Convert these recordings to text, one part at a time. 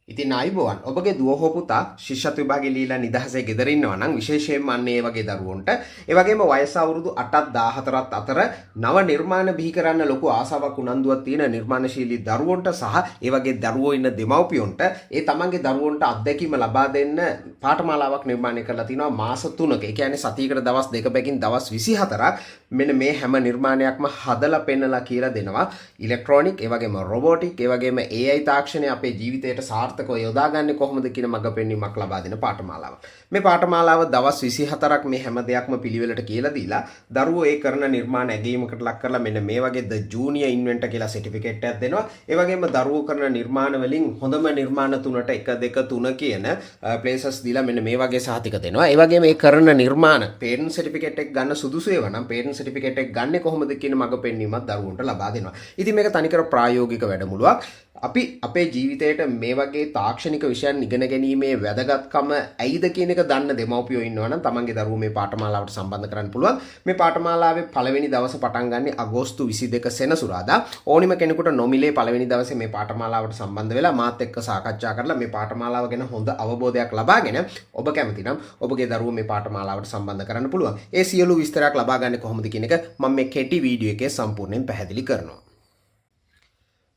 ඉතින් ආයිබෝවන් ඔබගේ දුව හෝ පුතා ශිෂ්‍යත්ව විභාගේ লীලා නිදහසේ ගෙදර ඉන්නවා නම් විශේෂයෙන්ම අන්න ඒ වගේ දරුවන්ට ඒ වගේම වයස අවුරුදු 8ත් 14ත් අතර නව නිර්මාණ බිහි කරන්න ලොකු ආසාවක් උනන්දුවක් තියෙන නිර්මාණශීලී දරුවන්ට සහ ඒ වගේ දරුවෝ ඉන්න දෙමව්පියන්ට ඒ තමන්ගේ දරුවන්ට අත්දැකීම ලබා දෙන්න පාඨමාලාවක් නිර්මාණය කරලා තිනවා මාස 3ක. ඒ කියන්නේ සතියකට දවස් දෙකකින් දවස් 24ක් මෙන්න මේ හැම නිර්මාණයක්ම හදලා පෙන්නලා කියලා දෙනවා. ඉලෙක්ට්‍රොනික ඒ වගේම රොබෝටික් ඒ වගේම AI තාක්ෂණය අපේ ජීවිතයට සාර්ථකව යොදාගන්නේ කොහොමද කියන මඟ පෙන්වීමක් ලබා දෙන පාඨමාලාවක්. මේ පාඨමාලාව දවස් 24ක් මේ හැම දෙයක්ම පිළිවෙලට කියලා දීලා දරුවෝ ඒ කරන නිර්මාණ ඇගීමකට ලක් කරලා මෙන්න මේ වගේ ද ජූනියර් ඉන්වෙන්ටර් කියලා සර්ටිෆිකේට් එකක් දෙනවා. ඒ වගේම දරුවෝ කරන නිර්මාණ වලින් හොඳම නිර්මාණ 3ට 1 2 3 කියන ප්ලේසස් දීලා මෙන්න මේ වගේ සහතික දෙනවා. ඒ වගේම මේ කරන නිර්මාණ පේරන්ට් සර්ටිෆිකේට් එක ගන්න සුදුසු ඒවා නම් පේරන්ට් සර්ටිෆිකේට් එක ගන්න කොහොමද කියන මඟ පෙන්වීමක් දරුවන්ට ලබා දෙනවා. ඉතින් මේක තනිකර ප්‍රායෝගික වැඩමුළුවක්. අපි අපේ ජීවිතයට මේ වගේ තාක්ෂණික විෂයන් ඉගෙන ගැනීමේ වැදගත්කම ඇයිද කියන එක දන්න දෙමව්පියෝ ඉන්නවා නම් තමන්ගේ දරුවෝ මේ පාඨමාලාවට සම්බන්ධ කරන්න පුළුවන්. මේ පාඨමාලාවේ පළවෙනි දවස පටන් ගන්නේ අගෝස්තු 22 සෙනසුරාදා. ඕනිම කෙනෙකුට නොමිලේ පළවෙනි දවසේ මේ පාඨමාලාවට සම්බන්ධ වෙලා මාත් එක්ක සාකච්ඡා කරලා මේ පාඨමාලාව ගැන හොඳ අවබෝධයක් ලබාගෙන ඔබ කැමති නම් ඔබගේ දරුවෝ මේ පාඨමාලාවට සම්බන්ධ කරන්න පුළුවන්. ඒ සියලු විස්තරයක් ලබා ගන්න කොහොමද කියන එක මම මේ කෙටි වීඩියෝ එකේ සම්පූර්ණයෙන් පැහැදිලි කරනවා.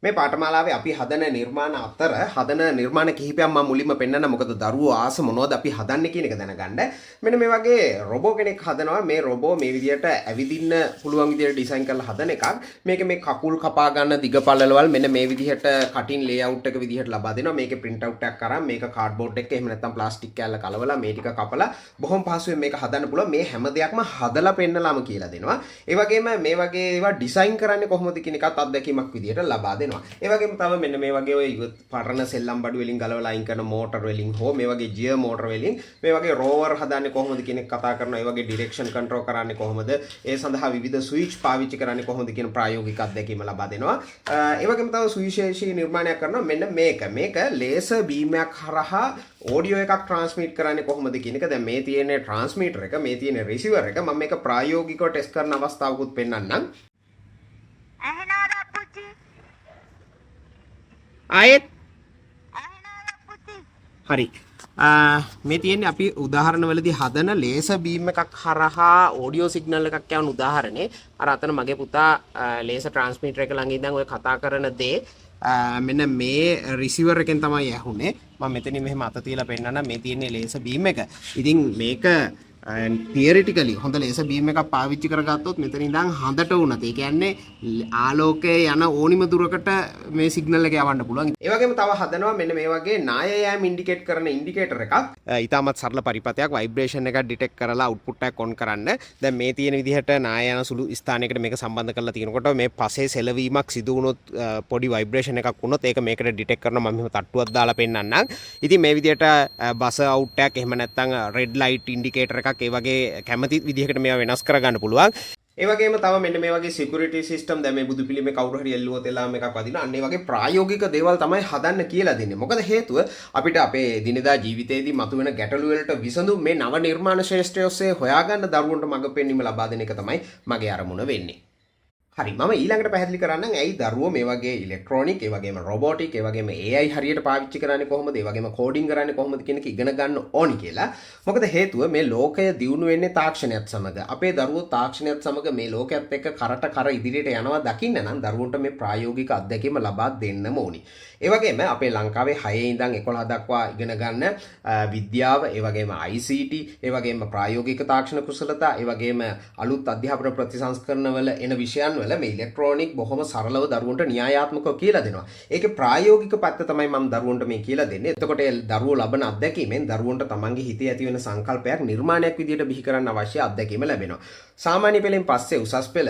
මේ පාඨමාලාවේ අපි හදන නිර්මාණ අතර හදන නිර්මාණ කිහිපයක් මම මුලින්ම පෙන්නන්න. මොකද දරුවෝ ආස මොනවද අපි හදන්නේ කියන එක දැනගන්න. මෙන්න මේ වගේ රොබෝ කෙනෙක් හදනවා. මේ රොබෝ මේ විදිහට ඇවිදින්න පුළුවන් විදිහට ඩිසයින් කරලා හදන එකක්. මේක මේ කකුල් කපා ගන්න දිග පළලවල් මෙන්න මේ විදිහට කටින් ලේඅවුට් එක විදිහට ලබා දෙනවා. මේකේ print out එකක් අරන් මේක කාඩ්බෝඩ් එකක එහෙම නැත්නම් ප්ලාස්ටික් කෑල්ල කලවලා මේ ටික කපලා බොහොම පහසුවෙන් මේක හදන්න පුළුවන්. මේ හැම දෙයක්ම හදලා පෙන්නලාම කියලා දෙනවා. ඒ වගේම මේ වගේ ඒවා ඩිසයින් කරන්නේ කොහොමද කියන එකත් අත්දැකීමක් විදිහට ලබා දෙනවා. ඒ වගේම තව මෙන්න මේ වගේ ඔය පරණ සෙල්ලම් බඩු වලින් ගලවලා අයින් කරන මෝටර් වලින් හෝ මේ වගේ ජියර් මෝටර් වලින් මේ වගේ රෝවර් හදාන්නේ කොහොමද කියන එක කතා කරනවා. ඒ වගේ ඩිරෙක්ෂන් කන්ට්‍රෝල් කරන්නේ කොහොමද, ඒ සඳහා විවිධ ස්විච් පාවිච්චි කරන්නේ කොහොමද කියන ප්‍රායෝගික අත්දැකීම ලබා දෙනවා. ඒ වගේම තව සුවිශේෂී නිර්මාණයක් කරනවා. මෙන්න මේක ලේසර් බීම් එකක් හරහා ඔඩියෝ එකක් ට්‍රාන්ස්මිට් කරන්නේ කොහොමද කියන එක. දැන් මේ තියෙන ට්‍රාන්ස්මිටර් එක, මේ තියෙන රිසීවර් එක මම මේක ප්‍රායෝගිකව ටෙස්ට් කරන අවස්ථාවකුත් පෙන්නන්නම්. ආයෙත් හරි මේ තියෙන්නේ අපි උදාහරණවලදී හදන ලේසර් බීම් එකක් හරහා ඔඩියෝ සිග්නල් එකක් යවන උදාහරණේ. අර අතන මගේ පුතා ලේසර් ට්‍රාන්ස්මිටර් එක ළඟ ඉඳන් ඔය කතා කරන දේ මෙන්න මේ රිසීවර් එකෙන් තමයි ඇහුනේ. මම මෙතනින් මෙහෙම අත තියලා පෙන්නන්න. මේ තියෙන්නේ ලේසර් බීම් එක. ඉතින් මේක තියරිටිකලි හොඳ ලේසර් බීම් එකක් පාවිච්චි කරගත්තොත් මෙතන ඉඳන් හඳට වුණත් ඒ කියන්නේ ආලෝකයේ යන ඕනිම දුරකට මේ සිග්නල් එක යවන්න පුළුවන්. ඒ වගේම තව හදනවා මෙන්න මේ වගේ නාය යෑම ඉන්ඩිකේට් කරන ඉන්ඩිකේටර් එකක්. ඊටමත් සරල පරිපතයක් වයිබ්‍රේෂන් එකක් ඩිටෙක්ට් කරලා අවුට්පුට් එකක් ඔන් කරන්න. දැන් මේ තියෙන විදිහට නාය යන සුළු ස්ථානයකට මේක සම්බන්ධ කරලා තියෙනකොට මේ පසේ සෙලවීමක් සිදු වුණොත් පොඩි වයිබ්‍රේෂන් එකක් වුණොත් ඒක මේකට ඩිටෙක්ට් කරනවා. මම මෙහෙම තට්ටුවක් දාලා පෙන්නන්නම්. ඉතින් මේ විදිහට බස් අවුට් එකක් එහෙම නැත්නම් රෙඩ් ලයිට් ඉන්ඩිකේටර් එකක් ඒ වගේ කැමති විදිහකට මේවා වෙනස් කරගන්න පුළුවන්. ඒ වගේම තව මෙන්න මේ වගේ සිකියුරිටි සිස්ටම් දැන් මේ බුදු පිළිමේ කවුරු හරි එල්ලුවොත් එලාම එකක් වදිනවා. අන්න ඒ වගේ ප්‍රායෝගික දේවල් තමයි හදන්න කියලා දෙන්නේ. මොකද හේතුව අපිට අපේ දිනදා ජීවිතයේදී මතුවෙන ගැටලු වලට විසඳුම් මේ නව නිර්මාණ ශාස්ත්‍රය ඔස්සේ හොයාගන්න දරුවන්ට මඟ පෙන්වීම ලබා දෙන එක තමයි මගේ අරමුණ වෙන්නේ. හරි මම ඊළඟට පැහැදිලි කරන්නම් ඇයි දරුවෝ මේ වගේ ඉලෙක්ට්‍රොනික ඒ වගේම රොබෝටික් ඒ වගේම AI හරියට පාවිච්චි කරන්නේ කොහොමද ඒ වගේම කෝඩින් කරන්නේ කොහොමද කියන එක ඉගෙන ගන්න ඕනි කියලා. මොකද හේතුව මේ ලෝකය දියුණු වෙන්නේ තාක්ෂණයත් සමග. අපේ දරුවෝ තාක්ෂණයත් සමග මේ ලෝකයේත් එක්ක කරට කර ඉදිරියට යනවා දකින්න නම් දරුවන්ට මේ ප්‍රායෝගික අත්දැකීම ලබා දෙන්නම ඕනි. ඒ වගේම අපේ ලංකාවේ 6 ඉඳන් 11 දක්වා ඉගෙන ගන්න විද්‍යාව ඒ වගේම ICT ඒ වගේම ප්‍රායෝගික තාක්ෂණ කුසලතා ඒ වගේම අලුත් අධ්‍යාපන ප්‍රතිසංස්කරණ වල එන විෂයන් වල මේ ඉලෙක්ට්‍රොනික බොහොම සරලව දරුවන්ට න්‍යායාත්මකව කියලා දෙනවා. ඒකේ ප්‍රායෝගික පැත්ත තමයි මම දරුවන්ට මේ කියලා දෙන්නේ. එතකොට දරුවෝ ලබන අත්දැකීමෙන් දරුවන්ට තමන්ගේ හිතේ ඇති වෙන සංකල්පයක් නිර්මාණයක් විදියට බිහි කරන්න අවශ්‍ය අත්දැකීම ලැබෙනවා. සාමාන්‍ය පෙළෙන් පස්සේ උසස් පෙළ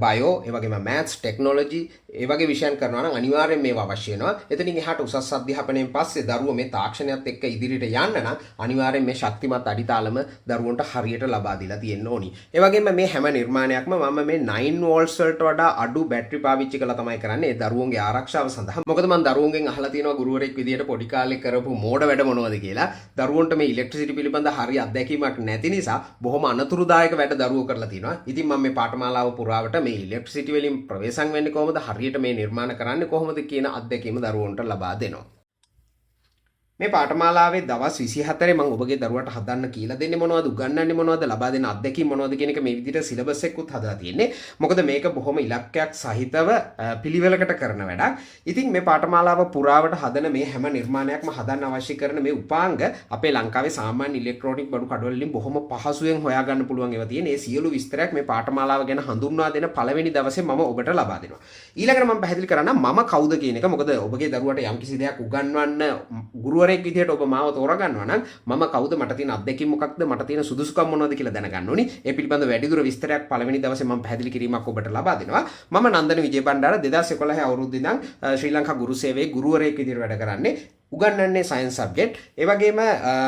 බයෝ ඒ වගේම මැත්ස් ටෙක්නොලොජි ඒ වගේ විෂයන් කරනවා නම් අනිවාර්යෙන් මේවා අවශ්‍ය වෙනවා. එතනින් එහාට උසස් අධ්‍යාපනයෙන් පස්සේ දරුවෝ මේ තාක්ෂණයත් එක්ක ඉදිරියට යන්න නම් අනිවාර්යෙන් මේ ශක්තිමත් අඩිතාලම දරුවන්ට හරියට ලබා දීලා තියෙන්න ඕනි. ඒ වගේම මේ හැම නිර්මාණයක්ම මම මේ 9 වෝල්ට්ස් වලට වඩා අඩු බැටරි පාවිච්චි කරලා තමයි කරන්නේ ඒ දරුවන්ගේ ආරක්ෂාව සඳහා. මොකද මම දරුවන්ගෙන් අහලා තියෙනවා ගුරුවරයෙක් විදියට පොඩි කාලේ කරපු මෝඩ වැඩ මොනවද කියලා. දරුවන්ට මේ ඉලෙක්ට්‍රිසිටි පිළිබඳ හරිය අත්දැකීමක් නැති නිසා බොහොම අනතුරුදායක වැඩ දරුවෝ කරලා තියෙනවා. ඉතින් මම මේ පාඨමාලාව පුරාවට මේ ඉලෙක්ට්‍රිසිටි වලින් ප්‍රවේශම් වෙන්නේ කොහොමද, හරියට මේ නිර්මාණ කරන්නේ කොහොමද කියන අත්දැකීම දරුවන්ට ලබා දෙනවා. මේ පාඨමාලාවේ දවස් 24 මම ඔබගේ දරුවට හදන්න කියලා දෙන්නේ මොනවද උගන්වන්නේ මොනවද ලබා දෙන අත්දැකීම් මොනවද කියන එක මේ විදිහට සිලබස් එකකුත් හදලා තියෙන්නේ. මොකද මේක බොහොම ඉලක්කයක් සහිතව පිළිවෙලකට කරන වැඩක්. ඉතින් මේ පාඨමාලාව පුරාවට හදන මේ හැම නිර්මාණයක්ම හදන්න අවශ්‍ය කරන මේ උපාංග අපේ ලංකාවේ සාමාන්‍ය ඉලෙක්ට්‍රොනික බඩු කඩවල වලින් බොහොම පහසුවෙන් හොයාගන්න පුළුවන් ඒවා තියෙන. ඒ සියලු විස්තරයක් මේ පාඨමාලාව ගැන හඳුන්වා දෙන පළවෙනි දවසේ මම ඔබට ලබා දෙනවා. ඊළඟට මම පැහැදිලි කරන්නම් මම කවුද කියන එක. මොකද ඔබගේ දරුවට යම්කිසි දෙයක් උගන්වන්න ගුරුවරයෙක් විදිහට ඔබ මාව තෝරගන්නවා නම් මම කවුද මට තියෙන අත්දැකීම් මොකක්ද මට තියෙන සුදුසුකම් මොනවද කියලා දැනගන්න ඕනි. ඒ පිළිබඳව වැඩිදුර විස්තරයක් පළවෙනි දවසේ මම පැහැදිලි කිරීමක් ඔබට ලබා දෙනවා. මම නන්දන විජේබණ්ඩාර 2011 අවුරුද්දේ ඉඳන් ශ්‍රී ලංකා ගුරු සේවයේ ගුරුවරයෙක් විදිහට වැඩ කරන්නේ. උගන්වන්නේ සයන්ස් සබ්ජෙක්ට්. ඒ වගේම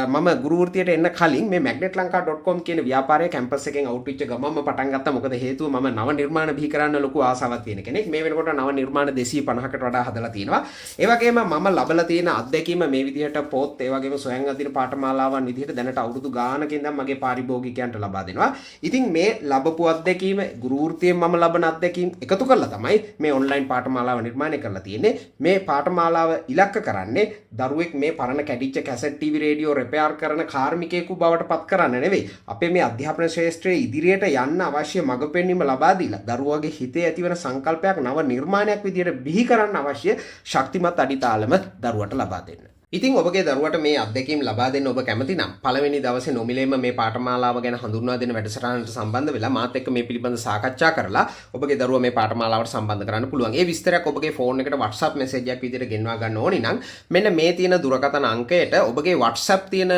මම ගුරු වෘත්තියට එන්න කලින් මේ magnetlanka.com කියන ව්‍යාපාරයේ කැම්පස් එකෙන් අවුට් වෙච්ච ගමන්ම පටන් ගත්තා. මොකද හේතුව මම නව නිර්මාණ බිහි කරන්න ලොකු ආසාවක් තියෙන කෙනෙක්. මේ වෙනකොට නව නිර්මාණ 250කට වඩා හදලා තියෙනවා. ඒ වගේම මම ලබලා තියෙන අත්දැකීම මේ විදිහට පොත් ඒ වගේම සොයන් අදින පාඨමාලාවන් විදිහට දැනට අවුරුදු ගානක ඉඳන් මගේ පාරිභෝගිකයන්ට ලබා දෙනවා. ඉතින් මේ ලැබපු අත්දැකීම ගුරු වෘත්තියෙන් මම ලබන අත්දැකීම් එකතු කරලා තමයි මේ ඔන්ලයින් පාඨමාලාව නිර්මාණය කරලා තියෙන්නේ. මේ පාඨමාලාව ඉලක්ක කරන්නේ දරුවෙක් මේ පරණ කැඩිච්ච කැසට් ටීවී රේඩියෝ රිපෙයාර් කරන කාර්මිකයෙකු බවට පත් කරන්න නෙවෙයි. අපේ මේ අධ්‍යාපන ශාස්ත්‍රයේ ඉදිරියට යන්න අවශ්‍ය මඟ පෙන්වීම ලබා දීලා දරුවාගේ හිතේ ඇතිවන සංකල්පයක් නව නිර්මාණයක් විදියට බිහි කරන්න අවශ්‍ය ශක්තිමත් අඩිතාලම දරුවට ලබා දෙන්න. ඉතින් ඔබගේ දරුවට මේ අත්දැකීම් ලබා දෙන්න ඔබ කැමති නම් පළවෙනි දවසේ නොමිලේම මේ පාඨමාලාව ගැන හඳුන්වා දෙන වැඩසටහනට සම්බන්ධ වෙලා මාත් එක්ක මේ පිළිබඳව සාකච්ඡා කරලා ඔබගේ දරුවා මේ පාඨමාලාවට සම්බන්ධ කරන්න පුළුවන්. ඒ විස්තරයක් ඔබගේ ෆෝන් එකට WhatsApp මැසේජ් එකක් විදිහට ගෙන්වා ගන්න ඕනි නම් මෙන්න මේ තියෙන දුරකථන අංකයට ඔබගේ WhatsApp තියෙන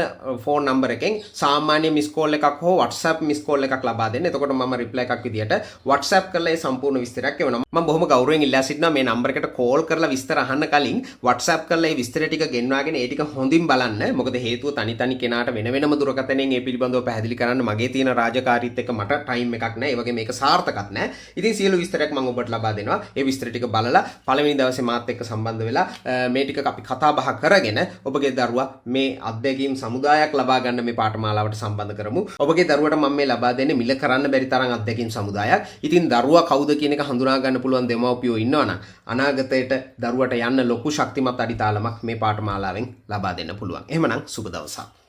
ෆෝන් නම්බර් එකෙන් සාමාන්‍ය මිස් කෝල් එකක් හෝ WhatsApp මිස් කෝල් එකක් ලබා දෙන්න. එතකොට මම රිප්ලයි එකක් විදිහට WhatsApp කරලා ඒ සම්පූර්ණ විස්තරයක් එවනවා. මම බොහොම ගෞරවයෙන් ඉල්ලා සිටිනවා මේ නම්බර් එකට කෝල් කරලා විස්තර අහන්න කලින් WhatsApp කරලා ඒ විස්තර ටික ගෙන්වාගෙන ඒ ටික හොඳින් බලන්න. මොකද හේතුව තනි කෙනාට වෙන වෙනම දුරකථනයෙන් ඒ පිළිබඳව පැහැදිලි කරන්න මගේ තියෙන රාජකාරීත් එක්ක මට ටයිම් එකක් නැහැ. ඒ වගේ මේක සාර්ථකත් නැහැ. ඉතින් සියලු විස්තරයක් මම ඔබට ලබා දෙනවා. ඒ විස්තර ටික බලලා පළවෙනි දවසේ මාත් එක්ක සම්බන්ධ වෙලා මේ ටික අපි කතා බහ කරගෙන ඔබගේ දරුවා මේ අත්දැකීම් සමුදායක් ලබා ගන්න මේ පාඨමාලාවට සම්බන්ධ කරමු. ඔබගේ දරුවට මම මේ ලබා දෙන්නේ මිල කරන්න බැරි තරම් අත්දැකීම් සමුදායක්. ඉතින් දරුවා කවුද කියන එක හඳුනා ගන්න පුළුවන් දෙමව්පියෝ ඉන්නවනම් අනාගතයට දරුවට යන්න ලොකු ශක්තිමත් අඩිතාලමක් මේ පාඨමාලාවෙන් ලබා දෙන්න පුළුවන්. එහෙමනම් සුබ දවසක්.